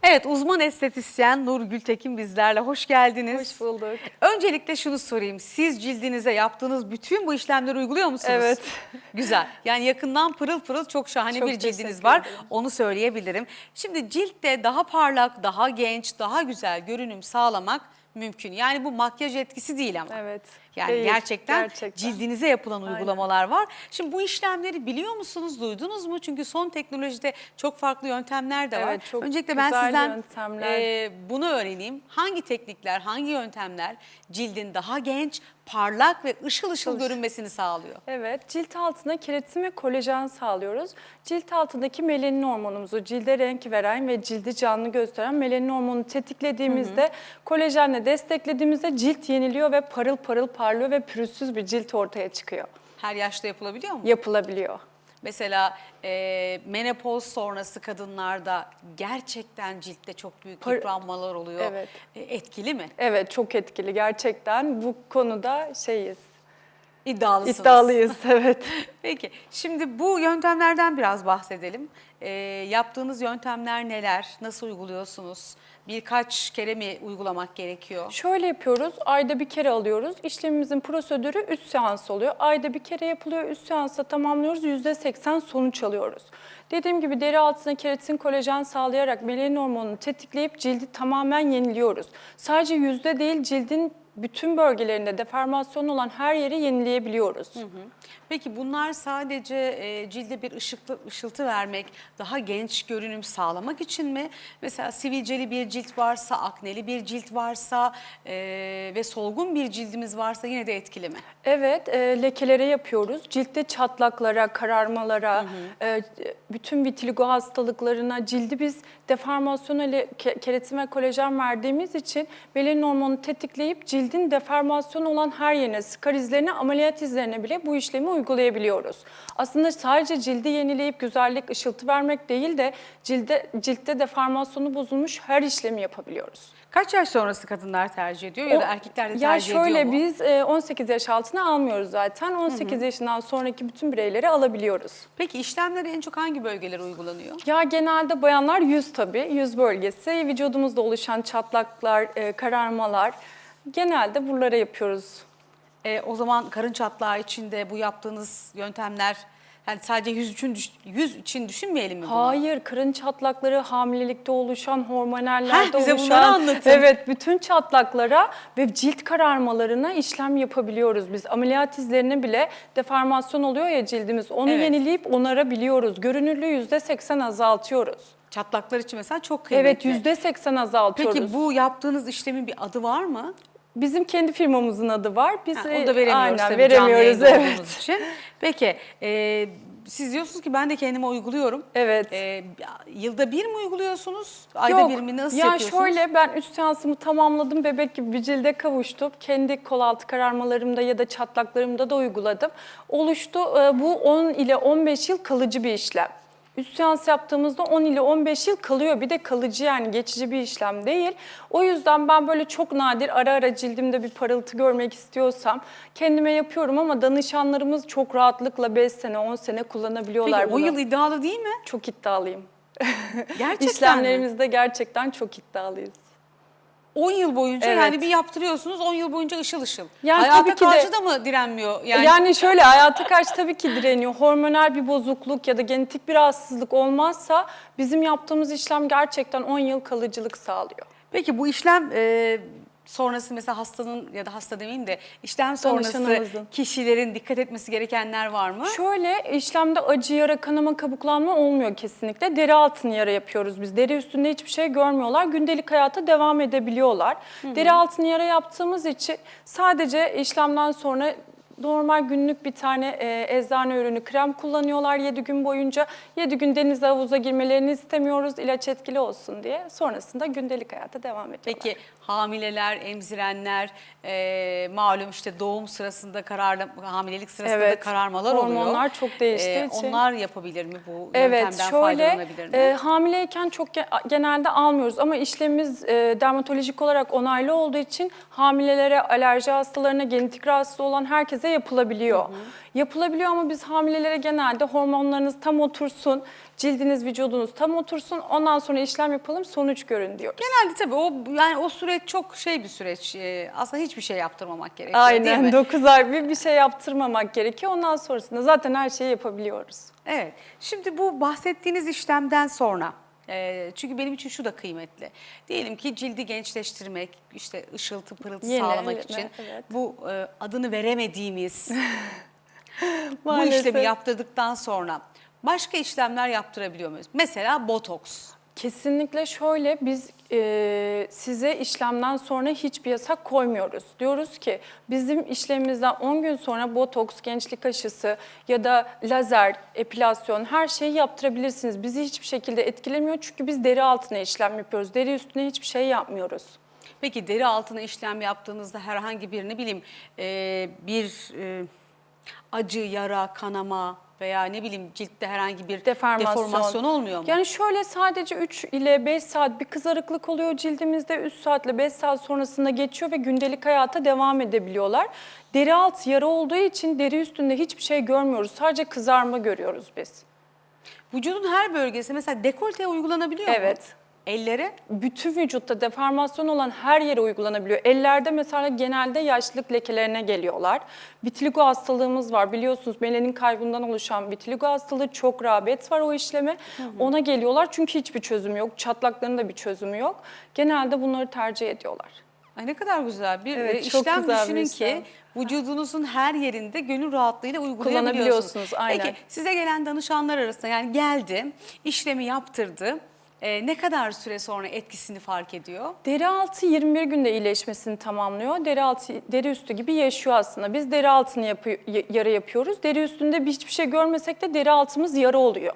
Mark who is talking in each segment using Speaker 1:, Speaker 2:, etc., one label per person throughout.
Speaker 1: Evet, uzman estetisyen Nur Gültekin bizlerle. Hoş geldiniz.
Speaker 2: Hoş bulduk.
Speaker 1: Öncelikle şunu sorayım. Siz cildinize yaptığınız bütün bu işlemleri uyguluyor musunuz?
Speaker 2: Evet.
Speaker 1: Güzel. Yani yakından pırıl pırıl çok şahane
Speaker 2: Çok
Speaker 1: bir cildiniz
Speaker 2: teşekkür
Speaker 1: var.
Speaker 2: ederim.
Speaker 1: Onu söyleyebilirim. Şimdi ciltte daha parlak, daha genç, daha güzel görünüm sağlamak mümkün. Yani bu makyaj etkisi değil ama.
Speaker 2: Evet.
Speaker 1: Yani
Speaker 2: Değil,
Speaker 1: gerçekten
Speaker 2: gerçekten.
Speaker 1: cildinize yapılan
Speaker 2: Aynen.
Speaker 1: uygulamalar var. Şimdi bu işlemleri biliyor musunuz, duydunuz mu? Çünkü son teknolojide çok farklı yöntemler de var.
Speaker 2: Evet, çok
Speaker 1: Öncelikle ben
Speaker 2: güzel
Speaker 1: sizden
Speaker 2: yöntemler.
Speaker 1: bunu öğreneyim. Hangi teknikler, hangi yöntemler cildin daha genç, parlak ve ışıl ışıl görünmesini sağlıyor?
Speaker 2: Evet, cilt altına keratin ve kolajen sağlıyoruz. Cilt altındaki melanin hormonumuzu, cilde renk veren ve cildi canlı gösteren melanin hormonunu tetiklediğimizde, kolajenle desteklediğimizde cilt yeniliyor ve parıl parıl parlıyor ve pürüzsüz bir cilt ortaya çıkıyor.
Speaker 1: Her yaşta yapılabiliyor mu?
Speaker 2: Yapılabiliyor.
Speaker 1: Mesela menopoz sonrası kadınlarda gerçekten ciltte çok büyük yıpranmalar oluyor.
Speaker 2: Evet.
Speaker 1: Etkili mi?
Speaker 2: Evet, çok etkili gerçekten. Bu konuda
Speaker 1: İddialısınız.
Speaker 2: iddialıyız, evet.
Speaker 1: Peki, şimdi bu yöntemlerden biraz bahsedelim. Yaptığınız yöntemler neler? Nasıl uyguluyorsunuz? Birkaç kere mi uygulamak gerekiyor?
Speaker 2: Şöyle yapıyoruz, ayda bir kere alıyoruz. İşlemimizin prosedürü 3 seans oluyor. Ayda bir kere yapılıyor, 3 seansta tamamlıyoruz, %80 sonuç alıyoruz. Dediğim gibi deri altına keratin, kolajen sağlayarak melanin hormonunu tetikleyip cildi tamamen yeniliyoruz. Sadece yüzde değil, cildin bütün bölgelerinde deformasyon olan her yeri yenileyebiliyoruz.
Speaker 1: Peki bunlar sadece cilde bir ışıltı vermek, daha genç görünüm sağlamak için mi? Mesela sivilceli bir cilt varsa, akneli bir cilt varsa ve solgun bir cildimiz varsa yine de etkili mi?
Speaker 2: Evet, lekelere yapıyoruz. Ciltte çatlaklara, kararmalara, bütün vitiligo hastalıklarına, cildi biz deformasyon ile keratin ve kolajen verdiğimiz için melanin hormonu tetikleyip cildin deformasyon olan her yerine, skar izlerine, ameliyat izlerine bile bu işlemi uygulayabiliyoruz. Aslında sadece cildi yenileyip güzellik, ışıltı vermek değil de ciltte deformasyonu bozulmuş her işlemi yapabiliyoruz.
Speaker 1: Kaç yaş sonrası kadınlar tercih ediyor ya da erkekler de tercih ediyor mu?
Speaker 2: Şöyle biz 18 yaş altına almıyoruz zaten. 18 yaşından sonraki bütün bireyleri alabiliyoruz.
Speaker 1: Peki işlemleri en çok hangi bölgelere uygulanıyor?
Speaker 2: Ya genelde bayanlar yüz tabii, yüz bölgesi, vücudumuzda oluşan çatlaklar, kararmalar genelde buralara yapıyoruz.
Speaker 1: O zaman karın çatlağı için de bu yaptığınız yöntemler yani sadece yüz için düşünmeyelim mi bunu?
Speaker 2: Hayır, karın çatlakları, hamilelikte oluşan, hormonallerde
Speaker 1: bize
Speaker 2: oluşan,
Speaker 1: bunları anlatın.
Speaker 2: evet, bütün çatlaklara ve cilt kararmalarına işlem yapabiliyoruz biz. Ameliyat izlerine bile deformasyon oluyor ya cildimiz, onu
Speaker 1: Evet.
Speaker 2: yenileyip onarabiliyoruz. Görünürlüğü %80 azaltıyoruz.
Speaker 1: Çatlaklar için mesela çok kıymetli.
Speaker 2: Evet, %80 azaltıyoruz.
Speaker 1: Peki bu yaptığınız işlemin bir adı var mı?
Speaker 2: Bizim kendi firmamızın adı var. Biz
Speaker 1: Onu da veremiyoruz
Speaker 2: aynen,
Speaker 1: tabii
Speaker 2: veremiyoruz,
Speaker 1: canlı yayında olduğumuz
Speaker 2: evet.
Speaker 1: için. Peki siz diyorsunuz ki ben de kendime uyguluyorum.
Speaker 2: Evet.
Speaker 1: Yılda bir mi uyguluyorsunuz? Ayda bir mi? Nasıl yapıyorsunuz?
Speaker 2: Şöyle ben 3 seansımı tamamladım. Bebek gibi bir cilde kavuştum. Kendi kol altı kararmalarımda ya da çatlaklarımda da uyguladım. Oluştu. Bu 10 ile 15 yıl kalıcı bir işlem. 3 seans yaptığımızda 10 ile 15 yıl kalıyor. Bir de kalıcı yani geçici bir işlem değil. O yüzden ben böyle çok nadir ara ara cildimde bir parıltı görmek istiyorsam kendime yapıyorum ama danışanlarımız çok rahatlıkla 5 sene 10 sene kullanabiliyorlar
Speaker 1: Peki
Speaker 2: bunu.
Speaker 1: 10 yıl iddialı değil mi?
Speaker 2: Çok iddialıyım.
Speaker 1: Gerçekten mi?
Speaker 2: İşlemlerimizde gerçekten çok iddialıyız.
Speaker 1: 10 yıl boyunca
Speaker 2: Evet.
Speaker 1: yani bir yaptırıyorsunuz 10 yıl boyunca ışıl ışıl.
Speaker 2: Yani
Speaker 1: Hayata
Speaker 2: tabii ki
Speaker 1: karşı
Speaker 2: de-
Speaker 1: da mı direnmiyor?
Speaker 2: Yani şöyle hayata karşı tabii ki direniyor. Hormonal bir bozukluk ya da genetik bir rahatsızlık olmazsa bizim yaptığımız işlem gerçekten 10 yıl kalıcılık sağlıyor.
Speaker 1: Peki bu işlem sonrası mesela hastanın ya da hasta demeyeyim de işlem sonrası
Speaker 2: Danışanımızın.
Speaker 1: kişilerin dikkat etmesi gerekenler var mı?
Speaker 2: Şöyle işlemde acı, yara, kanama, kabuklanma olmuyor kesinlikle. Deri altını yara yapıyoruz biz. Deri üstünde hiçbir şey görmüyorlar. Gündelik hayata devam edebiliyorlar. Deri altını yara yaptığımız için sadece işlemden sonra normal günlük bir tane eczane ürünü krem kullanıyorlar 7 gün boyunca. 7 gün denize havuza girmelerini istemiyoruz ilaç etkili olsun diye. Sonrasında gündelik hayata devam ediyorlar.
Speaker 1: Peki hamileler, emzirenler malum işte doğum sırasında hamilelik sırasında da kararmalar oluyor.
Speaker 2: Hormonlar çok değiştiği için.
Speaker 1: Onlar yapabilir mi bu
Speaker 2: Evet,
Speaker 1: yöntemden
Speaker 2: şöyle
Speaker 1: faydalanabilir mi?
Speaker 2: hamileyken çok genelde almıyoruz ama işlemimiz dermatolojik olarak onaylı olduğu için hamilelere, alerji hastalarına, genetik rahatsız olan herkese yapılabiliyor. Yapılabiliyor ama biz hamilelere genelde hormonlarınız tam otursun, cildiniz, vücudunuz tam otursun, ondan sonra işlem yapalım, sonuç görün diyoruz.
Speaker 1: Genelde tabii o süreç çok bir süreç. Aslında hiçbir şey yaptırmamak gerekiyor, değil
Speaker 2: Aynen,
Speaker 1: mi?
Speaker 2: 9 ay bir şey yaptırmamak gerekiyor. Ondan sonrasında zaten her şeyi yapabiliyoruz.
Speaker 1: Evet. Şimdi bu bahsettiğiniz işlemden sonra, çünkü benim için şu da kıymetli. Diyelim ki cildi gençleştirmek, işte ışıltı pırıltı sağlamak
Speaker 2: Yenileme,
Speaker 1: için
Speaker 2: evet.
Speaker 1: bu adını veremediğimiz bu
Speaker 2: Maalesef.
Speaker 1: işlemi yaptırdıktan sonra başka işlemler yaptırabiliyor muyuz? Mesela botoks.
Speaker 2: Kesinlikle şöyle, biz size işlemden sonra hiçbir yasak koymuyoruz. Diyoruz ki bizim işlemimizden 10 gün sonra botoks, gençlik aşısı ya da lazer, epilasyon her şeyi yaptırabilirsiniz. Bizi hiçbir şekilde etkilemiyor çünkü biz deri altına işlem yapıyoruz. Deri üstüne hiçbir şey yapmıyoruz.
Speaker 1: Peki deri altına işlem yaptığınızda herhangi bir ne bileyim acı, yara, kanama veya ne bileyim ciltte herhangi bir deformasyon olmuyor mu?
Speaker 2: Yani şöyle, sadece 3 ile 5 saat bir kızarıklık oluyor cildimizde. 3 saatle 5 saat sonrasında geçiyor ve gündelik hayata devam edebiliyorlar. Deri altı yara olduğu için deri üstünde hiçbir şey görmüyoruz. Sadece kızarma görüyoruz biz.
Speaker 1: Vücudun her bölgesi mesela dekolteye uygulanabiliyor mu?
Speaker 2: Evet.
Speaker 1: Ellere?
Speaker 2: Bütün vücutta deformasyon olan her yere uygulanabiliyor. Ellerde mesela genelde yaşlılık lekelerine geliyorlar. Vitiligo hastalığımız var. Biliyorsunuz melanin kaybından oluşan vitiligo hastalığı, çok rağbet var o işleme. Ona geliyorlar çünkü hiçbir çözümü yok. Çatlakların da bir çözümü yok. Genelde bunları tercih ediyorlar.
Speaker 1: Ay ne kadar güzel bir
Speaker 2: Evet, çok
Speaker 1: işlem
Speaker 2: güzel bir
Speaker 1: düşünün
Speaker 2: işlem.
Speaker 1: ki vücudunuzun her yerinde gönül rahatlığıyla uygulayabiliyorsunuz.
Speaker 2: Kullanabiliyorsunuz, aynen.
Speaker 1: Peki size gelen danışanlar arasında yani geldi, işlemi yaptırdı. Ne kadar süre sonra etkisini fark ediyor?
Speaker 2: Deri altı 21 günde iyileşmesini tamamlıyor. Deri altı, deri üstü gibi yaşıyor aslında. Biz deri altını yara yapıyoruz. Deri üstünde hiçbir şey görmesek de deri altımız yara oluyor.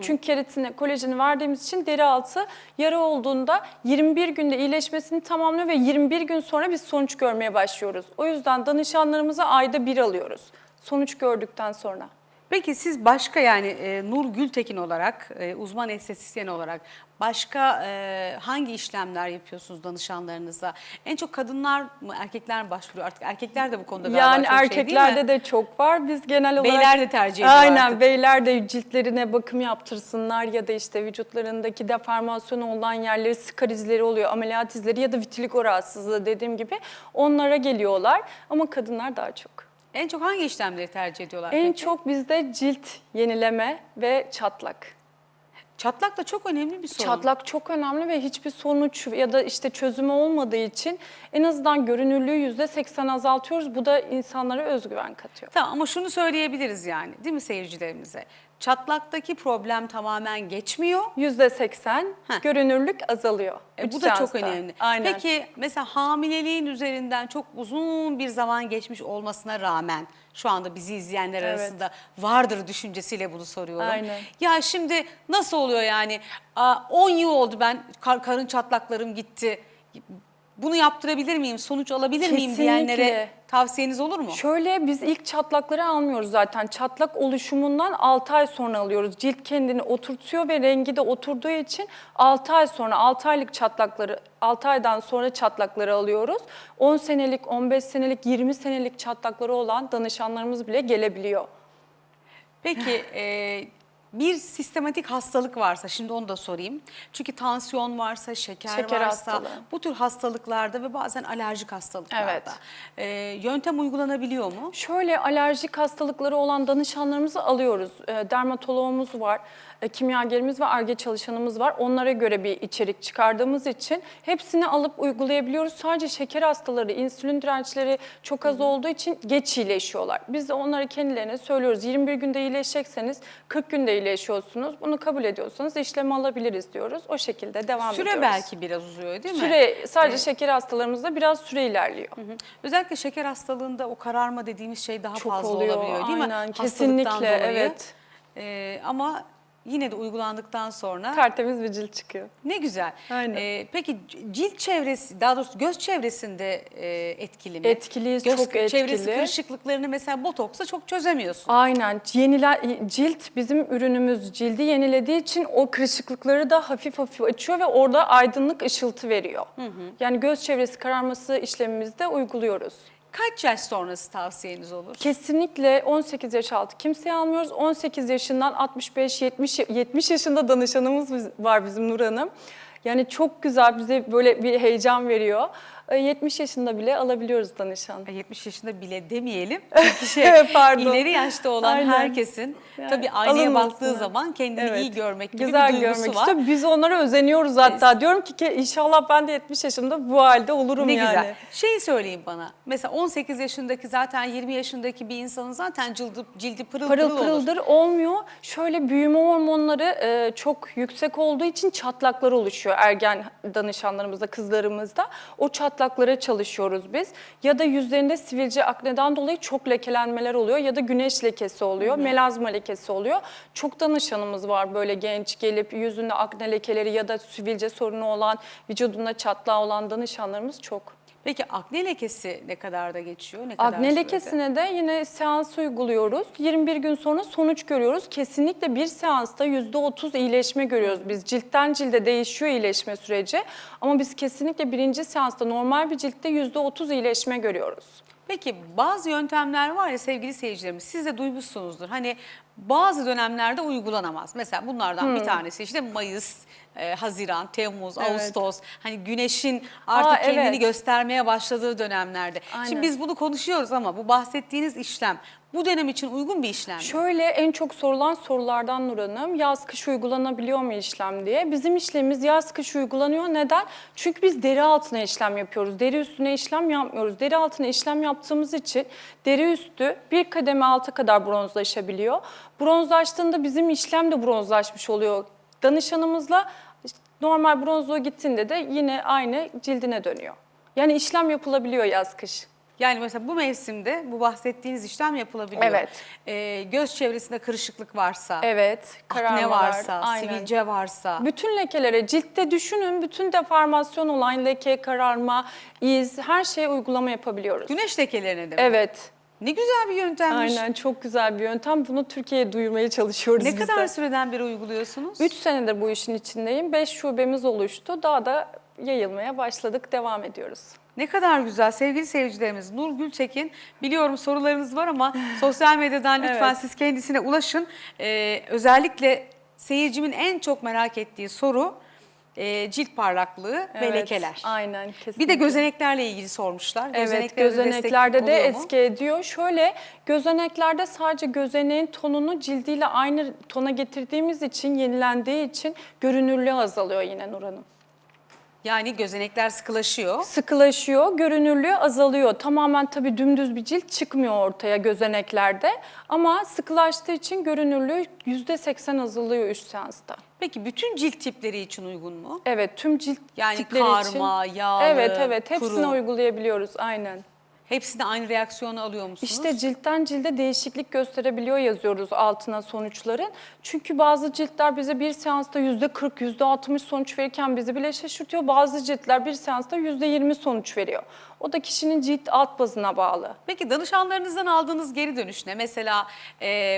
Speaker 2: Çünkü keratini, kolajeni verdiğimiz için deri altı yara olduğunda 21 günde iyileşmesini tamamlıyor ve 21 gün sonra biz sonuç görmeye başlıyoruz. O yüzden danışanlarımıza ayda bir alıyoruz. Sonuç gördükten sonra.
Speaker 1: Peki siz başka yani Nur Gültekin olarak, uzman estetisyen olarak başka hangi işlemler yapıyorsunuz danışanlarınıza? En çok kadınlar mı erkekler mi başvuruyor? Artık erkekler de bu konuda galiba
Speaker 2: Yani
Speaker 1: çok şey değil
Speaker 2: erkeklerde
Speaker 1: mi?
Speaker 2: de çok var. Biz genel olarak...
Speaker 1: Beyler de tercih ediyor
Speaker 2: Aynen,
Speaker 1: artık.
Speaker 2: beyler de ciltlerine bakım yaptırsınlar ya da işte vücutlarındaki deformasyon olan yerleri, skar izleri oluyor, ameliyat izleri ya da vitiligo rahatsızlığı dediğim gibi onlara geliyorlar. Ama kadınlar daha çok.
Speaker 1: En çok hangi işlemleri tercih ediyorlar
Speaker 2: En
Speaker 1: peki?
Speaker 2: çok bizde cilt yenileme ve çatlak.
Speaker 1: Çatlak da çok önemli bir sorun.
Speaker 2: Çatlak çok önemli ve hiçbir sonuç ya da işte çözümü olmadığı için en azından görünürlüğü %80 azaltıyoruz. Bu da insanlara özgüven katıyor.
Speaker 1: Tamam ama şunu söyleyebiliriz yani değil mi seyircilerimize? Çatlaktaki problem tamamen geçmiyor.
Speaker 2: %80
Speaker 1: Heh.
Speaker 2: görünürlük azalıyor. Üç
Speaker 1: Bu da çok
Speaker 2: seansta.
Speaker 1: önemli.
Speaker 2: Aynen.
Speaker 1: Peki mesela hamileliğin üzerinden çok uzun bir zaman geçmiş olmasına rağmen şu anda bizi izleyenler
Speaker 2: Evet.
Speaker 1: arasında vardır düşüncesiyle bunu soruyorum.
Speaker 2: Aynen.
Speaker 1: Ya şimdi nasıl oluyor yani 10 yıl oldu ben karın çatlaklarım gitti. Bunu yaptırabilir miyim, sonuç alabilir miyim
Speaker 2: Kesinlikle.
Speaker 1: diyenlere tavsiyeniz olur mu?
Speaker 2: Şöyle, biz ilk çatlakları almıyoruz zaten. Çatlak oluşumundan 6 ay sonra alıyoruz. Cilt kendini oturtuyor ve rengi de oturduğu için 6 ay sonra, 6 aylık çatlakları, 6 aydan sonra çatlakları alıyoruz. 10 senelik, 15 senelik, 20 senelik çatlakları olan danışanlarımız bile gelebiliyor.
Speaker 1: Peki bir sistematik hastalık varsa, şimdi onu da sorayım. Çünkü tansiyon varsa, şeker varsa,
Speaker 2: hastalığı.
Speaker 1: bu tür hastalıklarda ve bazen alerjik hastalıklarda yöntem uygulanabiliyor mu?
Speaker 2: Şöyle, alerjik hastalıkları olan danışanlarımızı alıyoruz. Dermatoloğumuz var, kimyagerimiz ve Ar-Ge çalışanımız var. Onlara göre bir içerik çıkardığımız için hepsini alıp uygulayabiliyoruz. Sadece şeker hastaları, insülin dirençleri çok az olduğu için geç iyileşiyorlar. Biz de onlara kendilerine söylüyoruz. 21 günde iyileşecekseniz 40 günde iyileşiyorsunuz. Bunu kabul ediyorsanız işlemi alabiliriz diyoruz. O şekilde devam ediyoruz.
Speaker 1: Süre belki biraz uzuyor değil mi?
Speaker 2: Süre, sadece şeker hastalarımızda biraz süre ilerliyor.
Speaker 1: Özellikle şeker hastalığında o kararma dediğimiz şey daha
Speaker 2: Çok
Speaker 1: fazla
Speaker 2: oluyor,
Speaker 1: olabiliyor değil mi?
Speaker 2: aynen,
Speaker 1: Hastalıktan
Speaker 2: kesinlikle,
Speaker 1: dolayı.
Speaker 2: evet.
Speaker 1: Ama yine de uygulandıktan sonra
Speaker 2: Tertemiz bir cilt çıkıyor.
Speaker 1: ne güzel.
Speaker 2: Aynen.
Speaker 1: Peki cilt çevresi, daha doğrusu göz çevresinde etkili mi?
Speaker 2: Etkili,
Speaker 1: Göz
Speaker 2: çok
Speaker 1: çevresi
Speaker 2: etkili.
Speaker 1: kırışıklıklarını mesela botoksla çok çözemiyorsun.
Speaker 2: Aynen. Cilt bizim ürünümüz, cildi yenilediği için o kırışıklıkları da hafif hafif açıyor ve orada aydınlık ışıltı veriyor. Yani göz çevresi kararması işlemimizde uyguluyoruz.
Speaker 1: Kaç yaş sonrası tavsiyeniz olur?
Speaker 2: Kesinlikle 18 yaş altı kimseye almıyoruz. 18 yaşından 65-70 yaşında danışanımız var bizim Nur Hanım. Yani çok güzel, bize böyle bir heyecan veriyor. 70 yaşında bile alabiliyoruz danışan.
Speaker 1: 70 yaşında bile demeyelim. Çünkü
Speaker 2: Pardon.
Speaker 1: ileri yaşta olan
Speaker 2: Aynen.
Speaker 1: herkesin
Speaker 2: Yani
Speaker 1: tabii aynaya
Speaker 2: alınmasın.
Speaker 1: baktığı zaman kendini
Speaker 2: Evet.
Speaker 1: iyi görmek gibi
Speaker 2: Güzel
Speaker 1: bir duygusu
Speaker 2: görmek
Speaker 1: var.
Speaker 2: istiyor. Biz onlara özeniyoruz hatta. Diyorum ki inşallah ben de 70 yaşımda bu halde olurum
Speaker 1: Ne
Speaker 2: yani.
Speaker 1: güzel. Şey söyleyeyim bana. Mesela 18 yaşındaki zaten 20 yaşındaki bir insanın zaten cildi pırıl pırıl olur.
Speaker 2: Pırıldır olmuyor. Şöyle büyüme hormonları çok yüksek olduğu için çatlaklar oluşuyor ergen danışanlarımızda, kızlarımızda. O çatlaklara çalışıyoruz biz. Ya da yüzlerinde sivilce, akneden dolayı çok lekelenmeler oluyor ya da güneş lekesi oluyor, melazma lekesi oluyor. Çok danışanımız var böyle genç gelip yüzünde akne lekeleri ya da sivilce sorunu olan, vücudunda çatlağı olan danışanlarımız çok.
Speaker 1: Peki akne lekesi ne kadar da geçiyor? Ne kadar
Speaker 2: Akne
Speaker 1: sürede?
Speaker 2: lekesine de yine seans uyguluyoruz. 21 gün sonra sonuç görüyoruz. Kesinlikle bir seansta %30 iyileşme görüyoruz. Biz ciltten cilde değişiyor iyileşme süreci. Ama biz kesinlikle birinci seansta normal bir ciltte %30 iyileşme görüyoruz.
Speaker 1: Peki bazı yöntemler var ya sevgili seyircilerimiz, siz de duymuşsunuzdur. Hani bazı dönemlerde uygulanamaz. Mesela bunlardan bir tanesi işte Mayıs, Haziran, Temmuz,
Speaker 2: Evet.
Speaker 1: Ağustos. Hani güneşin artık kendini
Speaker 2: evet.
Speaker 1: göstermeye başladığı dönemlerde.
Speaker 2: Aynen.
Speaker 1: Şimdi biz bunu konuşuyoruz ama bu bahsettiğiniz işlem bu dönem için uygun bir işlem mi?
Speaker 2: Şöyle en çok sorulan sorulardan Nur Hanım, yaz kış uygulanabiliyor mu işlem diye. Bizim işlemimiz yaz kış uygulanıyor. Neden? Çünkü biz deri altına işlem yapıyoruz. Deri üstüne işlem yapmıyoruz. Deri altına işlem yaptığımız için deri üstü bir kademe alta kadar bronzlaşabiliyor. Bronzlaştığında bizim işlem de bronzlaşmış oluyor. Danışanımızla normal bronzluğa gittiğinde de yine aynı cildine dönüyor. Yani işlem yapılabiliyor yaz kış.
Speaker 1: Yani mesela bu mevsimde bu bahsettiğiniz işlem yapılabiliyor.
Speaker 2: Evet.
Speaker 1: Göz çevresinde kırışıklık varsa,
Speaker 2: Evet,
Speaker 1: akne
Speaker 2: kararmalar,
Speaker 1: varsa,
Speaker 2: aynen.
Speaker 1: sivilce varsa.
Speaker 2: Bütün lekelere, ciltte düşünün, bütün deformasyon olan leke, kararma, iz, her şeye uygulama yapabiliyoruz.
Speaker 1: Güneş lekelerine de mi?
Speaker 2: Evet,
Speaker 1: Ne güzel bir yöntemmiş.
Speaker 2: aynen çok güzel bir yöntem. Bunu Türkiye'ye duyurmaya çalışıyoruz
Speaker 1: Ne
Speaker 2: biz
Speaker 1: kadar
Speaker 2: de.
Speaker 1: süreden beri uyguluyorsunuz?
Speaker 2: 3 senedir bu işin içindeyim. 5 şubemiz oluştu. Daha da yayılmaya başladık, devam ediyoruz.
Speaker 1: Ne kadar güzel sevgili seyircilerimiz. Nur Gültekin, biliyorum sorularınız var ama sosyal medyadan lütfen
Speaker 2: Evet.
Speaker 1: siz kendisine ulaşın. Özellikle seyircimin en çok merak ettiği soru cilt parlaklığı ve
Speaker 2: Evet,
Speaker 1: lekeler.
Speaker 2: aynen, kesinlikle.
Speaker 1: Bir de gözeneklerle ilgili sormuşlar.
Speaker 2: Evet,
Speaker 1: Gözeneklere de destek
Speaker 2: gözeneklerde de
Speaker 1: oluyor mu?
Speaker 2: etki ediyor. Şöyle, gözeneklerde sadece gözeneğin tonunu cildiyle aynı tona getirdiğimiz için, yenilendiği için görünürlüğü azalıyor yine Nur Hanım.
Speaker 1: Yani gözenekler sıkılaşıyor.
Speaker 2: Sıkılaşıyor, görünürlüğü azalıyor. Tamamen tabii dümdüz bir cilt çıkmıyor ortaya gözeneklerde. Ama sıkılaştığı için görünürlüğü %80 azalıyor 3 seansta.
Speaker 1: Peki bütün cilt tipleri için uygun mu?
Speaker 2: Evet, tüm cilt
Speaker 1: Yani
Speaker 2: tipleri
Speaker 1: karma,
Speaker 2: için.
Speaker 1: yağlı,
Speaker 2: Evet, hepsine
Speaker 1: kuru.
Speaker 2: uygulayabiliyoruz, aynen.
Speaker 1: Hepsinde aynı reaksiyonu alıyor musunuz?
Speaker 2: İşte ciltten cilde değişiklik gösterebiliyor yazıyoruz altına sonuçların. Çünkü bazı ciltler bize bir seansta %40, %60 sonuç verirken bizi bile şaşırtıyor. Bazı ciltler bir seansta %20 sonuç veriyor. O da kişinin cilt alt bazına bağlı.
Speaker 1: Peki danışanlarınızdan aldığınız geri dönüş ne? Mesela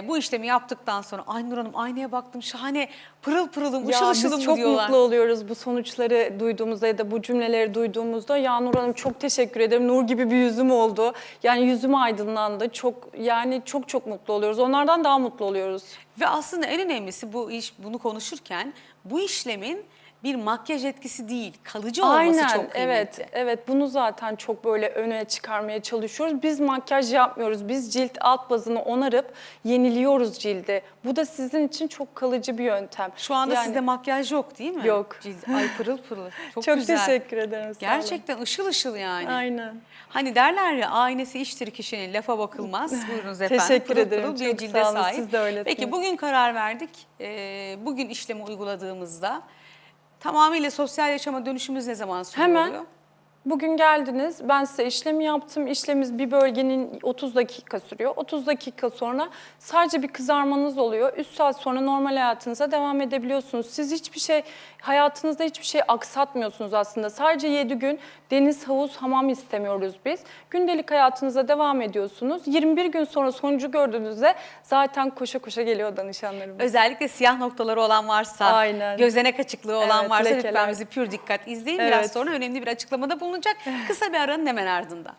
Speaker 1: bu işlemi yaptıktan sonra ay Nur Hanım aynaya baktım şahane pırıl pırılım ışıl ışılım
Speaker 2: biz
Speaker 1: mı
Speaker 2: çok
Speaker 1: diyorlar?
Speaker 2: mutlu oluyoruz bu sonuçları duyduğumuzda ya da bu cümleleri duyduğumuzda. Ya Nur Hanım çok teşekkür ederim. Nur gibi bir yüzüm oldu. Yani yüzüm aydınlandı. Çok mutlu oluyoruz. Onlardan daha mutlu oluyoruz.
Speaker 1: Ve aslında en önemlisi bunu konuşurken bu işlemin bir makyaj etkisi değil, kalıcı olması çok kıymetli.
Speaker 2: Evet bunu zaten çok böyle öne çıkarmaya çalışıyoruz. Biz makyaj yapmıyoruz. Biz cilt alt bazını onarıp yeniliyoruz cildi. Bu da sizin için çok kalıcı bir yöntem.
Speaker 1: Şu anda
Speaker 2: Yani-
Speaker 1: sizde makyaj yok değil mi?
Speaker 2: Yok.
Speaker 1: Ay pırıl pırıl. Çok,
Speaker 2: Çok
Speaker 1: güzel.
Speaker 2: teşekkür ederim. Sağ olun.
Speaker 1: Gerçekten ışıl ışıl yani.
Speaker 2: Aynen.
Speaker 1: Hani derler ya aynesi iştir kişinin lafa bakılmaz. Buyurunuz efendim.
Speaker 2: Teşekkür
Speaker 1: Pırıl
Speaker 2: ederim.
Speaker 1: pırıl bir
Speaker 2: Çok
Speaker 1: cilde
Speaker 2: sağ olun.
Speaker 1: sahip.
Speaker 2: Siz de öylesiniz.
Speaker 1: Peki bugün karar verdik. Bugün işlemi uyguladığımızda tamamıyla sosyal yaşama dönüşümüz ne zaman sürüyor?
Speaker 2: Hemen. Bugün geldiniz, ben size işlemi yaptım. İşlemimiz bir bölgenin 30 dakika sürüyor. 30 dakika sonra sadece bir kızarmanız oluyor. 3 saat sonra normal hayatınıza devam edebiliyorsunuz. Siz hayatınızda hiçbir şey aksatmıyorsunuz aslında. Sadece 7 gün deniz, havuz, hamam istemiyoruz biz. Gündelik hayatınıza devam ediyorsunuz. 21 gün sonra sonucu gördüğünüzde zaten koşa koşa geliyor danışanlarımız.
Speaker 1: Özellikle siyah noktaları olan varsa,
Speaker 2: Aynen.
Speaker 1: gözenek açıklığı olan
Speaker 2: Evet,
Speaker 1: varsa
Speaker 2: lekeler.
Speaker 1: lütfen bizi pür dikkat izleyin.
Speaker 2: Evet.
Speaker 1: Biraz sonra önemli bir açıklamada bulunacak. Kısa bir aranın hemen ardından.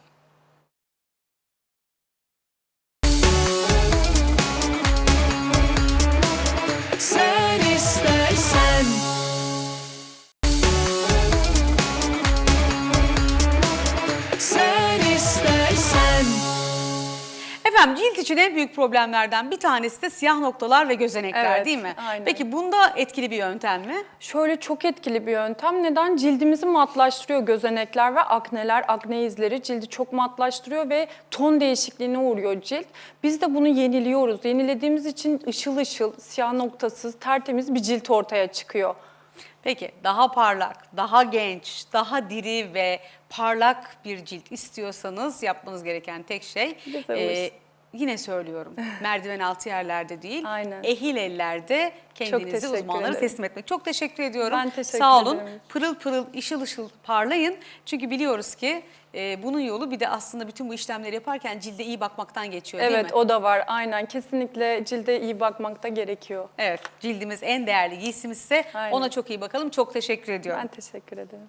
Speaker 1: için en büyük problemlerden bir tanesi de siyah noktalar ve gözenekler,
Speaker 2: Evet,
Speaker 1: değil mi?
Speaker 2: aynen.
Speaker 1: Peki bunda etkili bir yöntem mi?
Speaker 2: Şöyle çok etkili bir yöntem. Neden? Cildimizi matlaştırıyor gözenekler ve akneler, akne izleri cildi çok matlaştırıyor ve ton değişikliğine uğruyor cilt. Biz de bunu yeniliyoruz. Yenilediğimiz için ışıl ışıl, siyah noktasız, tertemiz bir cilt ortaya çıkıyor.
Speaker 1: Peki daha parlak, daha genç, daha diri ve parlak bir cilt istiyorsanız yapmanız gereken tek şey
Speaker 2: Bize
Speaker 1: yine söylüyorum, merdiven altı yerlerde değil,
Speaker 2: Aynen.
Speaker 1: ehil ellerde kendinizi
Speaker 2: teşekkür
Speaker 1: uzmanlara
Speaker 2: ederim.
Speaker 1: teslim etmek. Çok teşekkür ediyorum.
Speaker 2: Ben teşekkür
Speaker 1: Sağ olun.
Speaker 2: ederim.
Speaker 1: Pırıl pırıl, ışıl ışıl parlayın. Çünkü biliyoruz ki bunun yolu bir de aslında bütün bu işlemleri yaparken cilde iyi bakmaktan geçiyor, değil mi?
Speaker 2: Evet, o da var. Aynen. Kesinlikle cilde iyi bakmak da gerekiyor.
Speaker 1: Evet, cildimiz en değerli giysimizse
Speaker 2: Aynen.
Speaker 1: ona çok iyi bakalım. Çok teşekkür ediyorum.
Speaker 2: Ben teşekkür ederim.